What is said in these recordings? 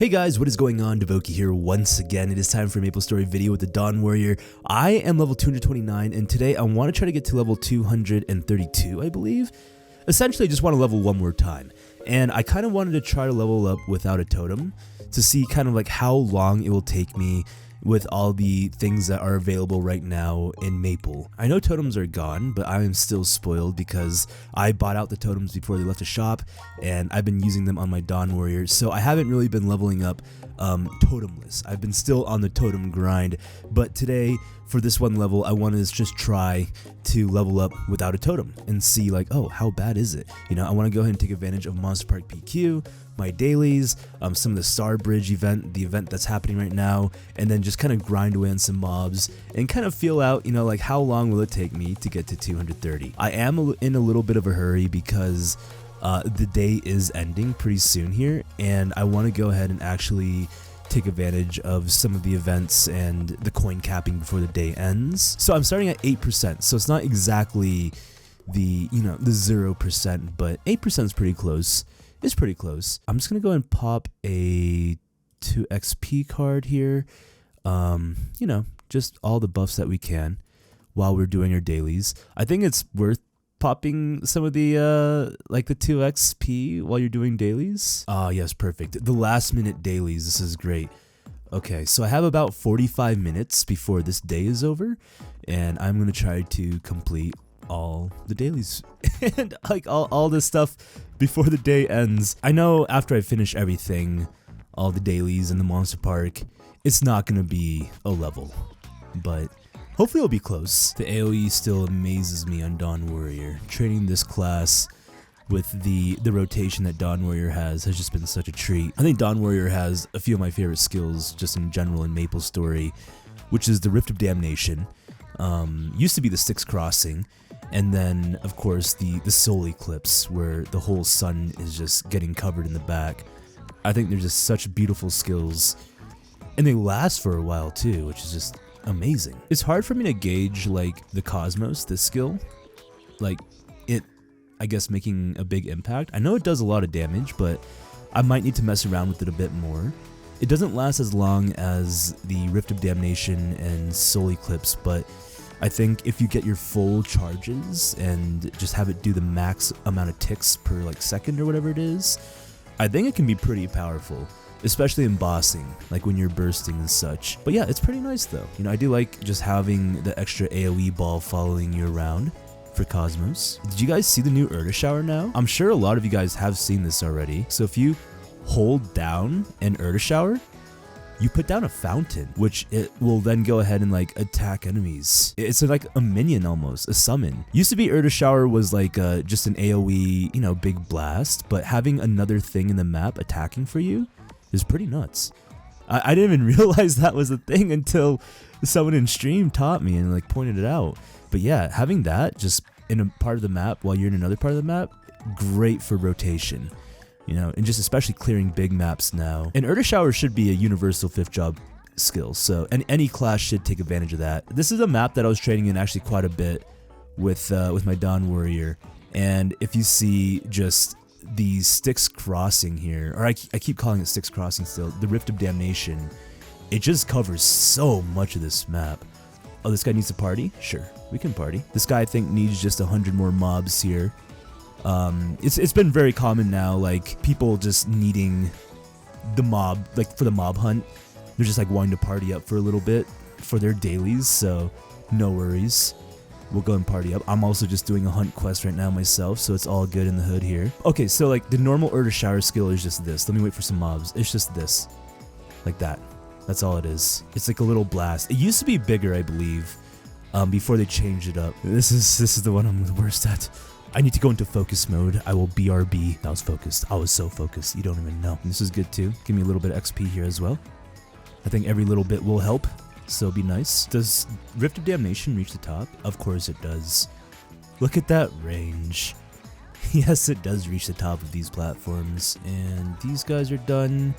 Hey guys, what is going on? DaBoki here once again. It is time for a Maplestory video with the Dawn Warrior. I am level 229 and today I want to try to get to level 232, I believe. Essentially, I just want to level one more time. And I kind of wanted to try to level up without a totem to see kind of like how long it will take me with all the things that are available right now in Maple. I know totems are gone, but I am still spoiled because I bought out the totems before they left the shop and I've been using them on my Dawn Warrior, so I haven't really been leveling up totemless. I've been still on the totem grind, but today for this one level I want to just try to level up without a totem and see like, oh, how bad is it? You know, I want to go ahead and take advantage of Monster Park PQ, my dailies, some of the Star Bridge event, the event that's happening right now, and then just kind of grind away on some mobs and kind of feel out, you know, like how long will it take me to get to 230. I am in a little bit of a hurry because the day is ending pretty soon here, and I want to go ahead and actually take advantage of some of the events and the coin capping before the day ends. So I'm starting at 8%, so it's not exactly the, you know, the 0%, but 8% is pretty close. It's pretty close. I'm just gonna go and pop a 2 XP card here. You know, just all the buffs that we can while we're doing our dailies. I think it's worth popping some of the like the 2 XP while you're doing dailies. Yes, perfect. The last minute dailies, this is great. Okay, so I have about 45 minutes before this day is over, and I'm gonna try to complete all the dailies and like all this stuff before the day ends. I know after I finish everything, all the dailies in the Monster Park, it's not gonna be a level, but hopefully it'll be close. The AoE still amazes me on Dawn Warrior. Training this class with the rotation that Dawn Warrior has just been such a treat. I think Dawn Warrior has a few of my favorite skills just in general in Maplestory, which is the Rift of Damnation. Used to be the Styx Crossing, and then of course the Soul Eclipse, where the whole sun is just getting covered in the back. I think they're just such beautiful skills, and they last for a while too, which is just amazing. It's hard for me to gauge like the Cosmos, this skill, like it, I guess, making a big impact. I know it does a lot of damage, but I might need to mess around with it a bit more. It doesn't last as long as the Rift of Damnation and Soul Eclipse, but I think if you get your full charges and just have it do the max amount of ticks per like second or whatever it is, I think it can be pretty powerful, especially in bossing, like when you're bursting and such. But yeah, it's pretty nice though. You know, I do like just having the extra AoE ball following you around for Cosmos. Did you guys see the new Urda Shower now? I'm sure a lot of you guys have seen this already. So if you hold down an Urda Shower, you put down a fountain, which it will then go ahead and like attack enemies. It's like a minion almost, a summon. Used to be Urda Shower was like just an AoE, you know, big blast, but having another thing in the map attacking for you is pretty nuts. I didn't even realize that was a thing until someone in stream taught me and like pointed it out. But yeah, having that just in a part of the map while you're in another part of the map, great for rotation. You know, and just especially clearing big maps now. And Urda Shower should be a universal 5th job skill, so any class should take advantage of that. This is a map that I was training in actually quite a bit with my Dawn Warrior, and if you see just the Styx Crossing here, or I keep calling it Styx Crossing still, the Rift of Damnation, it just covers so much of this map. Oh, this guy needs to party? Sure, we can party. This guy I think needs just 100 more mobs here. It's been very common now, like people just needing the mob, like for the mob hunt, they're just like wanting to party up for a little bit for their dailies, so no worries, we'll go and party up. I'm also just doing a hunt quest right now myself, so it's all good in the hood here. Okay, so like the normal Urda Shower skill is just this. Let me wait for some mobs. It's just this, like that. That's all it is. It's like a little blast. It used to be bigger, I believe, before they changed it up. This is the one I'm the worst at. I need to go into focus mode. I will BRB. I was focused. I was so focused. You don't even know. And this is good too. Give me a little bit of XP here as well. I think every little bit will help, so it'll be nice. Does Rift of Damnation reach the top? Of course it does. Look at that range. Yes, it does reach the top of these platforms. And these guys are done.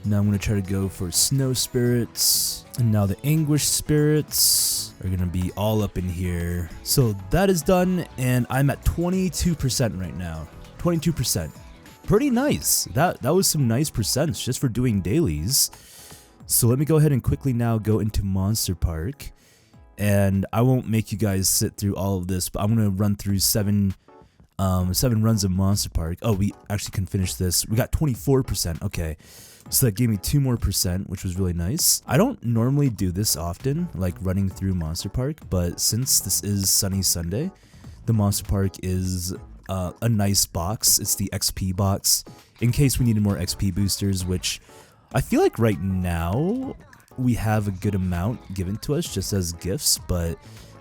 Now I'm going to try to go for Snow Spirits. And now the Anguish Spirits are going to be all up in here. So that is done, and I'm at 22% right now. 22%. pretty nice. That was some nice percents just for doing dailies. So let me go ahead and quickly now go into Monster Park. And I won't make you guys sit through all of this, but I'm gonna run through seven runs of Monster Park. Oh, we actually can finish this. We got 24%. Okay, so that gave me 2 more percent, which was really nice. I don't normally do this often, like running through Monster Park, but since this is Sunny Sunday, the Monster Park is a nice box. It's the XP box in case we needed more XP boosters, which I feel like right now we have a good amount given to us just as gifts, but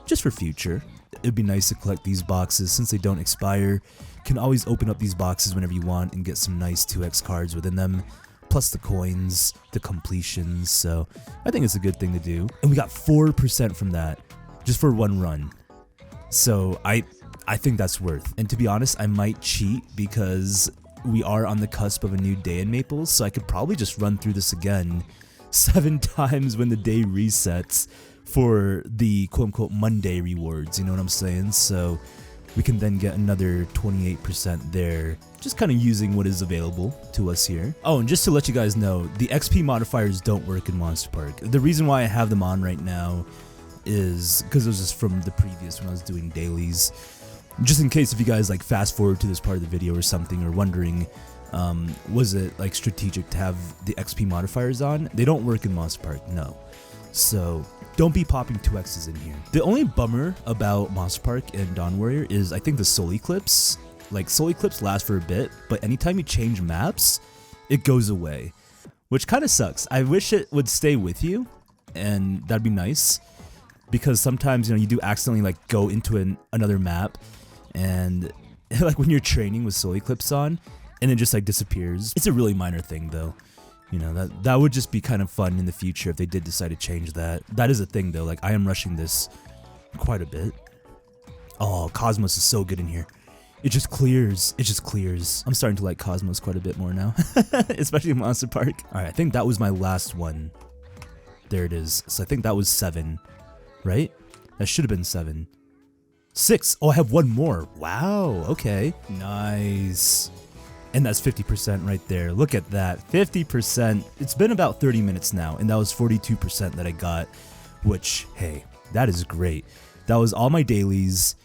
just for future, it'd be nice to collect these boxes since they don't expire. You can always open up these boxes whenever you want and get some nice 2x cards within them, plus the coins, the completions, so I think it's a good thing to do. And we got 4% from that just for 1 run, so I think that's worth. And to be honest, I might cheat because we are on the cusp of a new day in Maples, so I could probably just run through this again 7 times when the day resets for the quote-unquote Monday rewards, you know what I'm saying? So we can then get another 28% there, just kind of using what is available to us here. Oh, and just to let you guys know, the XP modifiers don't work in Monster Park. The reason why I have them on right now is because it was just from the previous when I was doing dailies. Just in case if you guys like fast forward to this part of the video or something, or wondering, was it like strategic to have the XP modifiers on? They don't work in Monster Park, no. So don't be popping 2x's in here. The only bummer about Monster Park and Dawn Warrior is I think the Soul Eclipse. Like Soul Eclipse lasts for a bit, but anytime you change maps, it goes away, which kind of sucks. I wish it would stay with you, and that'd be nice, because sometimes, you know, you do accidentally like go into another map, and like when you're training with Soul Eclipse on, and it just like disappears. It's a really minor thing though. You know, that would just be kind of fun in the future if they did decide to change that. That is a thing though, like I am rushing this quite a bit. Oh, Cosmos is so good in here. It just clears. It just clears. I'm starting to like Cosmos quite a bit more now, especially in Monster Park. All right, I think that was my last one. There it is. So I think that was 7, right? That should have been 7. 6. Oh, I have 1 more. Wow. Okay. Nice. And that's 50% right there. Look at that. 50%. It's been about 30 minutes now, and that was 42% that I got, which, hey, that is great. That was all my dailies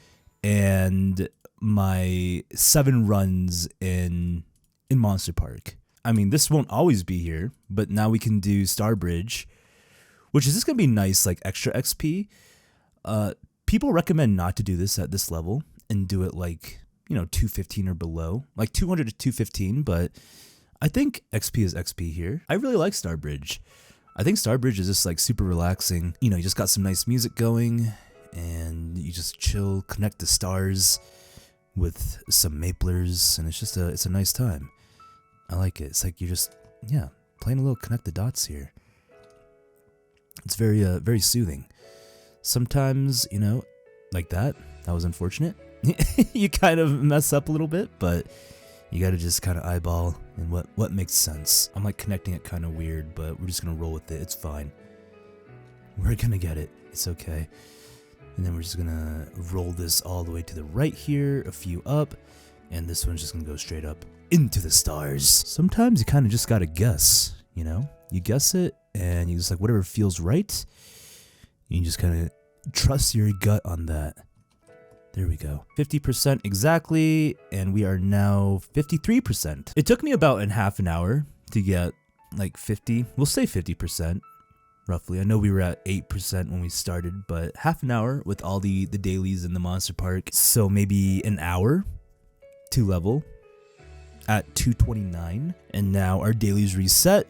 and my 7 runs in Monster Park. I mean, this won't always be here, but now we can do Star Bridge, which is just going to be nice, like extra XP. People recommend not to do this at this level and do it like, you know, 215 or below, like 200 to 215, but I think XP is XP here. I really like Star Bridge. I think Star Bridge is just like super relaxing. You know, you just got some nice music going and you just chill, connect the stars with some maplers, and it's just it's a nice time. I like it. It's like you're just, yeah, playing a little connect the dots here. It's very, very soothing. Sometimes, you know, like that was unfortunate. You kind of mess up a little bit, but you gotta just kind of eyeball and what makes sense. I'm like connecting it kind of weird, but we're just gonna roll with it. It's fine. We're gonna get it. It's okay. And then we're just gonna roll this all the way to the right here, a few up, and this one's just gonna go straight up into the stars. Sometimes you kind of just gotta guess, you know? You guess it, and you just like whatever feels right, you just kind of trust your gut on that. There we go. 50% exactly, and we are now 53%. It took me about half an hour to get like 50. We'll say 50%, roughly. I know we were at 8% when we started, but half an hour with all the dailies in the Monster Park. So maybe an hour to level at 229. And now our dailies reset.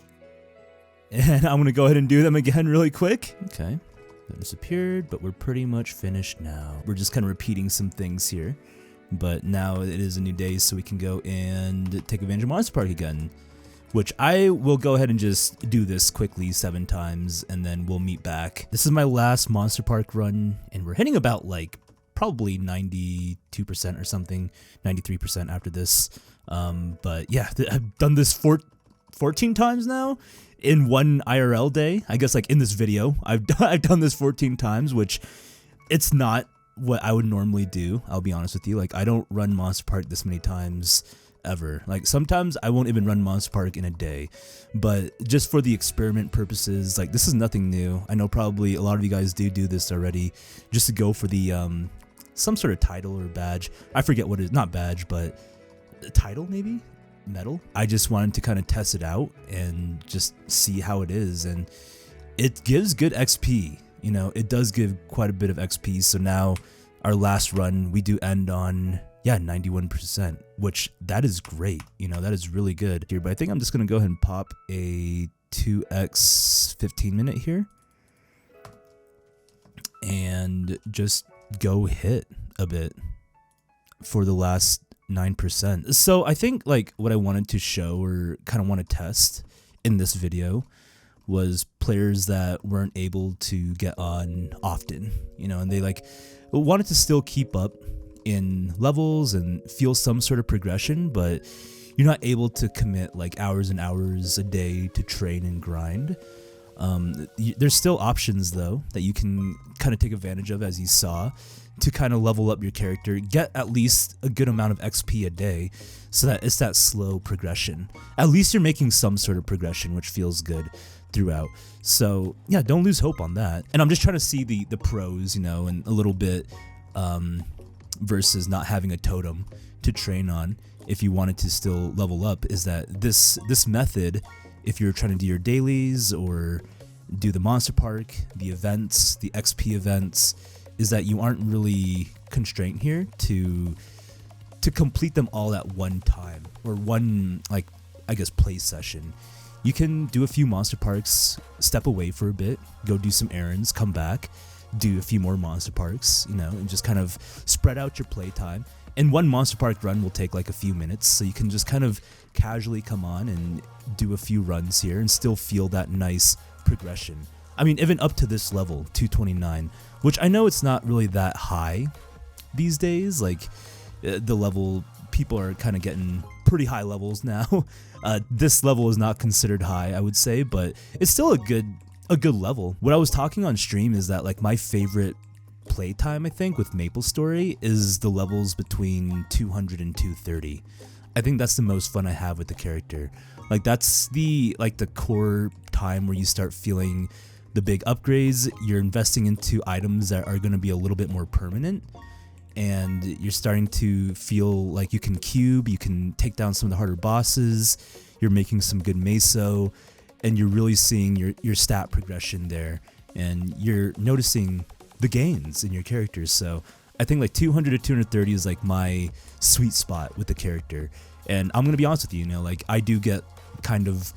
And I'm going to go ahead and do them again really quick. Okay. That disappeared, but we're pretty much finished now. We're just kind of repeating some things here, but now it is a new day, so we can go and take advantage of Monster Park again, which I will go ahead and just do this quickly 7 times, and then we'll meet back. This is my last Monster Park run, and we're hitting about like probably 92% or something, 93% after this. But yeah, I've done this 14 times now. In one IRL day, I guess like in this video, I've done this 14 times, which it's not what I would normally do. I'll be honest with you. Like I don't run Monster Park this many times ever. Like sometimes I won't even run Monster Park in a day, but just for the experiment purposes, like this is nothing new. I know probably a lot of you guys do this already, just to go for the some sort of title or badge. I forget what it is, not badge, but title maybe? Medal? I just wanted to kind of test it out and just see how it is, and it gives good XP. You know, it does give quite a bit of XP. So now our last run, we do end on 91%, which that is great. You know, that is really good here. But I think I'm just gonna go ahead and pop a 2x 15 minute here and just go hit a bit for the last 9%. So I think like what I wanted to show or kind of want to test in this video was players that weren't able to get on often, you know, and they like wanted to still keep up in levels and feel some sort of progression, but you're not able to commit like hours and hours a day to train and grind. There's still options though that you can kind of take advantage of, as you saw, to kind of level up your character, get at least a good amount of XP a day, so that it's that slow progression. At least you're making some sort of progression, which feels good throughout. So yeah, don't lose hope on that. And I'm just trying to see the pros, you know, and a little bit versus not having a totem to train on if you wanted to still level up, is that this method, if you're trying to do your dailies or do the Monster Park, the events, the XP events, is that you aren't really constrained here to complete them all at one time or one, like, I guess, play session. You can do a few Monster Parks, step away for a bit, go do some errands, come back, do a few more Monster Parks, you know, and just kind of spread out your playtime. And one Monster Park run will take like a few minutes, so you can just kind of casually come on and do a few runs here and still feel that nice progression. I mean, even up to this level, 229, which I know it's not really that high these days. Like, the level, people are kind of getting pretty high levels now. This level is not considered high, I would say, but it's still a good level. What I was talking on stream is that like my favorite playtime, I think, with Maplestory is the levels between 200 and 230. I think that's the most fun I have with the character. Like that's the core time where you start feeling the big upgrades. You're investing into items that are going to be a little bit more permanent, and you're starting to feel like you can cube, you can take down some of the harder bosses, you're making some good meso, and you're really seeing your stat progression there, and you're noticing the gains in your characters. So I think like 200 to 230 is like my sweet spot with the character. And I'm gonna be honest with you, you know, like I do get kind of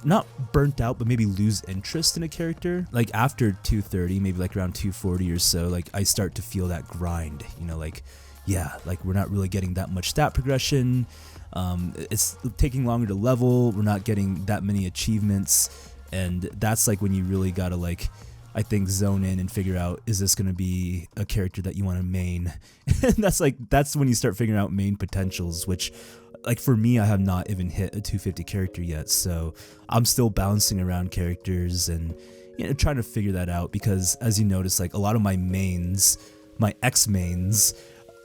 not burnt out, but maybe lose interest in a character. Like after 230, maybe like around 240 or so, like I start to feel that grind, you know, like, yeah, like we're not really getting that much stat progression. It's taking longer to level. We're not getting that many achievements. And that's like when you really gotta like, I think, zone in and figure out, is this gonna be a character that you want to main? And that's when you start figuring out main potentials, which like for me, I have not even hit a 250 character yet, so I'm still bouncing around characters and, you know, trying to figure that out, because as you notice, like a lot of my mains, my X mains,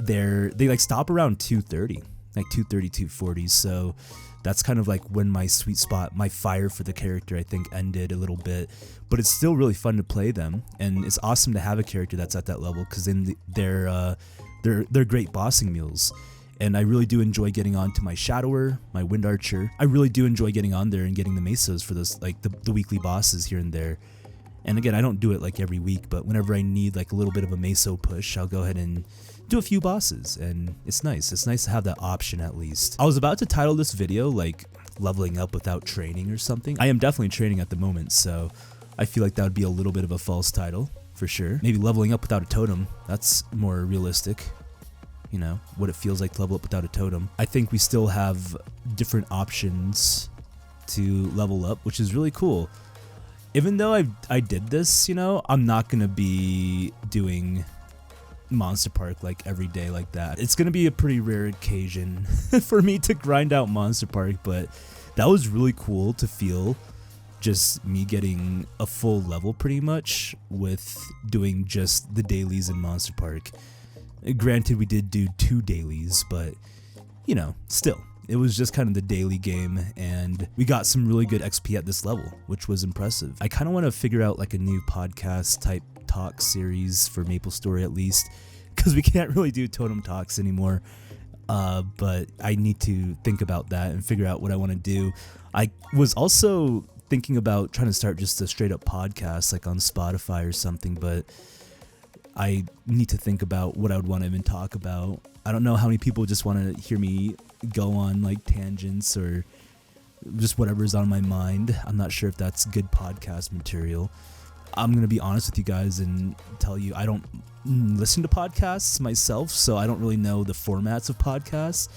they like stop around 230, like 230, 240, so that's kind of like when my sweet spot, my fire for the character, I think, ended a little bit. But it's still really fun to play them, and it's awesome to have a character that's at that level, because then they're great bossing mules. And I really do enjoy getting on to my Shadower, my Wind Archer. I really do enjoy getting on there and getting the mesos for those, like the weekly bosses here and there. And again, I don't do it like every week, but whenever I need like a little bit of a meso push, I'll go ahead and do a few bosses, and it's nice. It's nice to have that option at least. I was about to title this video like leveling up without training or something. I am definitely training at the moment, so I feel like that would be a little bit of a false title for sure. Maybe leveling up without a totem. That's more realistic. You know, what it feels like to level up without a totem. I think we still have different options to level up, which is really cool. Even though I did this, you know, I'm not gonna be doing Monster Park like every day like that. It's gonna be a pretty rare occasion for me to grind out Monster Park, but that was really cool to feel just me getting a full level pretty much with doing just the dailies in Monster Park. Granted, we did do 2 dailies, but, you know, still, It was just kind of the daily game, and we got some really good XP at this level, which was impressive. I kind of want to figure out like a new podcast type talk series for Maplestory at least, because we can't really do Totem talks anymore. But I need to think about that and figure out what I want to do. I was also thinking about trying to start just a straight up podcast like on Spotify or something, but I need to think about what I would want to even talk about. I don't know how many people just want to hear me go on like tangents or just whatever's on my mind. I'm not sure if that's good podcast material. I'm going to be honest with you guys and tell you I don't listen to podcasts myself, so I don't really know the formats of podcasts.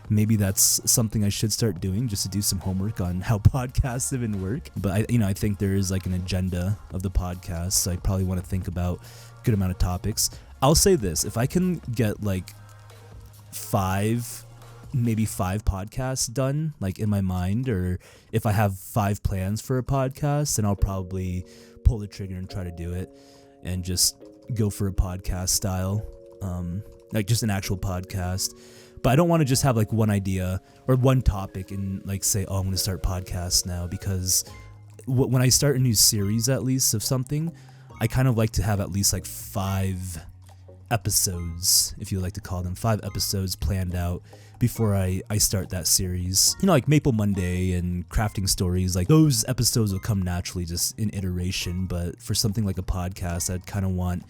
Maybe that's something I should start doing, just to do some homework on how podcasts even work. But I think there is like an agenda of the podcast, so I probably want to think about a good amount of topics. I'll say this, if I can get like maybe five podcasts done like in my mind, or if I have 5 plans for a podcast, then I'll probably pull the trigger and try to do it and just go for a podcast style, like just an actual podcast. But I don't want to just have like one idea or one topic and like say, oh, I'm going to start podcasts now, because when I start a new series at least of something, I kind of like to have at least like 5 episodes, if you would like to call them, 5 episodes planned out before I start that series. You know, like Maple Monday and crafting stories, like those episodes will come naturally just in iteration. But for something like a podcast, I'd kind of want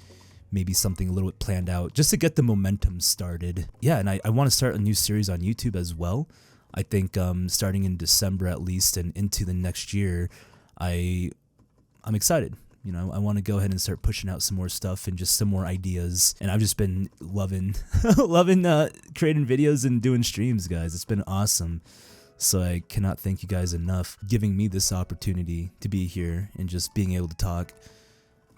maybe something a little bit planned out just to get the momentum started. Yeah, and I want to start a new series on YouTube as well. I think starting in December at least and into the next year, I'm excited. You know, I want to go ahead and start pushing out some more stuff and just some more ideas. And I've just been loving creating videos and doing streams, guys. It's been awesome. So I cannot thank you guys enough giving me this opportunity to be here and just being able to talk.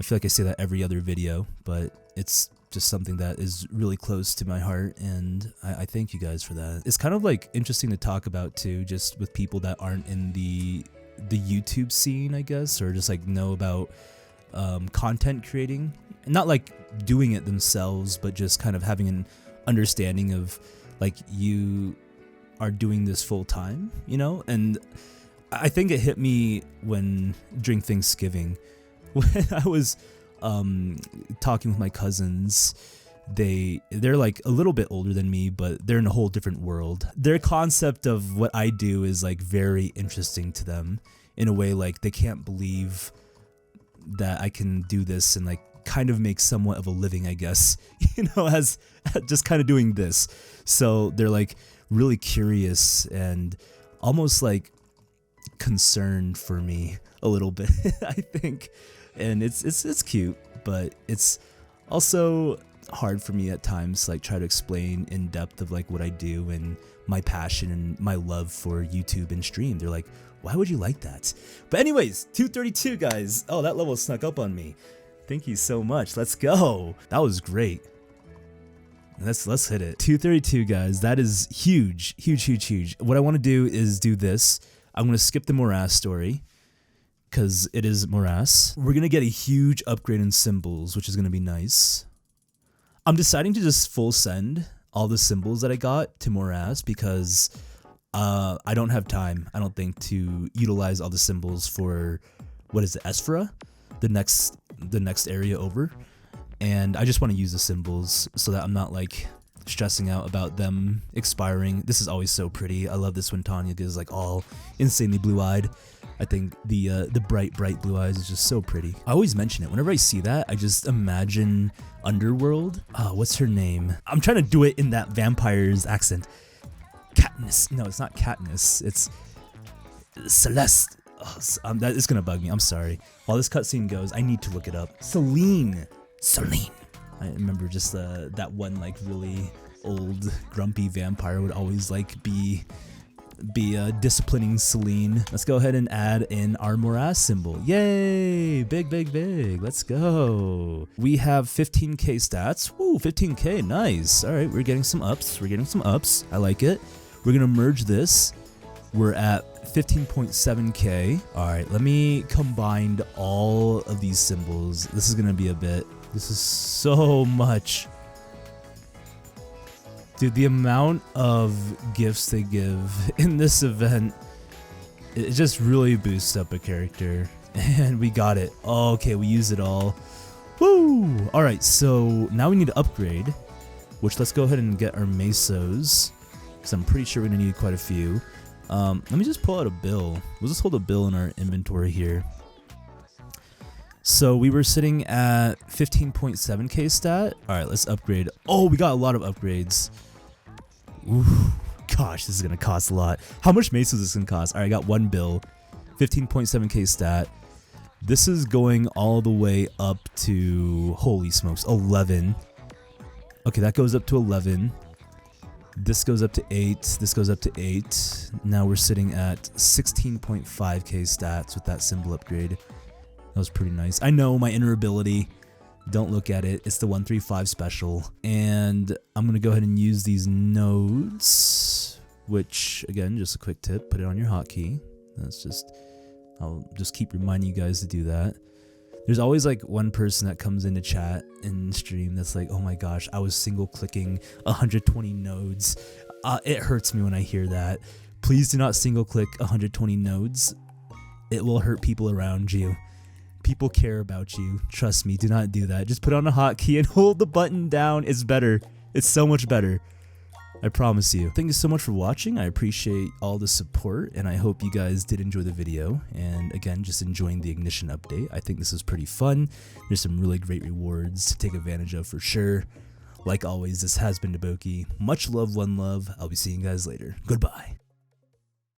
I feel like I say that every other video, but it's just something that is really close to my heart, and I thank you guys for that. It's kind of like interesting to talk about too, just with people that aren't in the YouTube scene, I guess, or just like know about content creating, not like doing it themselves, but just kind of having an understanding of like you are doing this full time, you know. And I think it hit me during Thanksgiving when I was talking with my cousins. They're like a little bit older than me, but they're in a whole different world. Their concept of what I do is like very interesting to them in a way, like they can't believe that I can do this and like kind of make somewhat of a living, I guess, you know, as just kind of doing this. So they're like really curious and almost like concerned for me a little bit, I think. And it's cute, but it's also hard for me at times, like try to explain in depth of like what I do and my passion and my love for YouTube and stream. They're like, why would you like that? But anyways, 232 guys. Oh, that level snuck up on me. Thank you so much. Let's go. That was great. Let's hit it. 232 guys. That is huge, huge, huge, huge. What I want to do is do this. I'm going to skip the morass story, because it is morass. We're going to get a huge upgrade in symbols, which is going to be nice. I'm deciding to just full send all the symbols that I got to morass, because I don't have time, I don't think, to utilize all the symbols for, what is it, Esphera? The next area over. And I just want to use the symbols so that I'm not like stressing out about them expiring. This is always so pretty. I love this when Tanya is like all insanely blue-eyed. I think the bright blue eyes is just so pretty. I always mention it. Whenever I see that, I just imagine Underworld. What's her name? I'm trying to do it in that vampire's accent. Katniss. No, it's not Katniss. It's Celeste. Oh, that is gonna bug me. I'm sorry. While this cutscene goes, I need to look it up. Celine. I remember just that one like really old grumpy vampire would always like be disciplining Celine. Let's go ahead and add in our morass symbol. Yay! Big. Let's go. We have 15k stats. Woo, 15k, nice. All right, we're getting some ups. I like it. We're gonna merge this. We're at 15.7k. All right, let me combine all of these symbols. This is gonna be a bit. This is so much. Dude, the amount of gifts they give in this event, it just really boosts up a character. And we got it. Oh, okay, we used it all. Woo! Alright, so now we need to upgrade, which let's go ahead and get our mesos, because I'm pretty sure we're going to need quite a few. Let me just pull out a bill. We'll just hold a bill in our inventory here. So we were sitting at 15.7k stat. Alright, let's upgrade. Oh, we got a lot of upgrades. Ooh, gosh, this is going to cost a lot. How much mesos is this going to cost? Alright, I got one bill. 15.7k stat. This is going all the way up to, holy smokes, 11. Okay, that goes up to 11. This goes up to 8. This goes up to 8. Now we're sitting at 16.5k stats with that symbol upgrade. That was pretty nice. I know my inner ability. Don't look at it. It's the 135 special. And I'm going to go ahead and use these nodes, which, again, just a quick tip. Put it on your hotkey. That's just... I'll just keep reminding you guys to do that. There's always like one person that comes into chat and stream that's like, oh my gosh, I was single clicking 120 nodes. It hurts me when I hear that. Please do not single click 120 nodes. It will hurt people around you. People care about you. Trust me, do not do that. Just put on a hotkey and hold the button down. It's better. It's so much better. I promise you. Thank you so much for watching. I appreciate all the support, and I hope you guys did enjoy the video. And again, just enjoying the Ignition update. I think this is pretty fun. There's some really great rewards to take advantage of for sure. Like always, this has been DaBoki. Much love, one love. I'll be seeing you guys later. Goodbye.